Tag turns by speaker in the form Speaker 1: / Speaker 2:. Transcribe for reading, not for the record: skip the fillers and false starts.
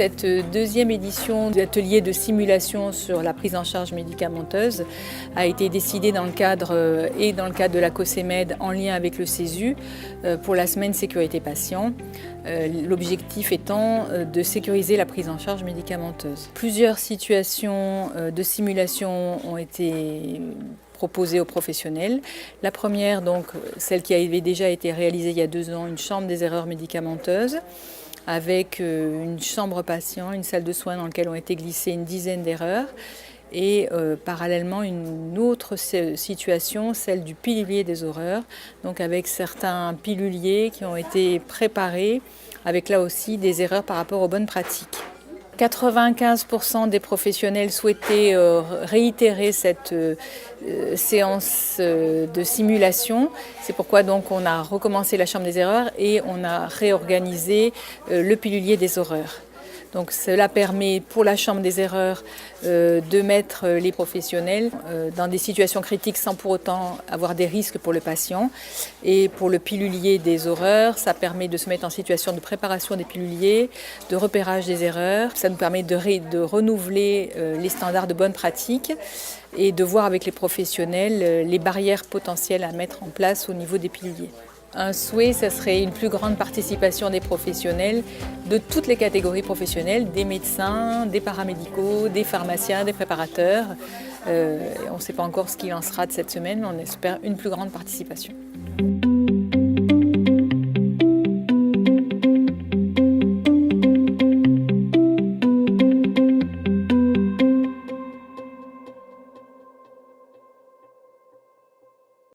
Speaker 1: Cette deuxième édition de l'atelier de simulation sur la prise en charge médicamenteuse a été décidée dans le cadre de la COSEMED en lien avec le CESU pour la semaine sécurité patient. L'objectif étant de sécuriser la prise en charge médicamenteuse. Plusieurs situations de simulation ont été proposées aux professionnels. La première, donc, celle qui avait déjà été réalisée il y a 2 ans, une chambre des erreurs médicamenteuses, avec une chambre patient, une salle de soins dans laquelle ont été glissées une dizaine d'erreurs. Et parallèlement, une autre situation, celle du pilulier des horreurs, donc avec certains piluliers qui ont été préparés, avec là aussi des erreurs par rapport aux bonnes pratiques. 95% des professionnels souhaitaient réitérer cette séance de simulation. C'est pourquoi donc on a recommencé la chambre des erreurs et on a réorganisé le pilulier des horreurs. Donc cela permet pour la chambre des erreurs de mettre les professionnels dans des situations critiques sans pour autant avoir des risques pour le patient. Et pour le pilulier des horreurs, ça permet de se mettre en situation de préparation des piluliers, de repérage des erreurs. Ça nous permet de renouveler les standards de bonne pratique et de voir avec les professionnels les barrières potentielles à mettre en place au niveau des piluliers. Un souhait, ce serait une plus grande participation des professionnels de toutes les catégories professionnelles, des médecins, des paramédicaux, des pharmaciens, des préparateurs. On ne sait pas encore ce qu'il en sera de cette semaine, mais on espère une plus grande participation.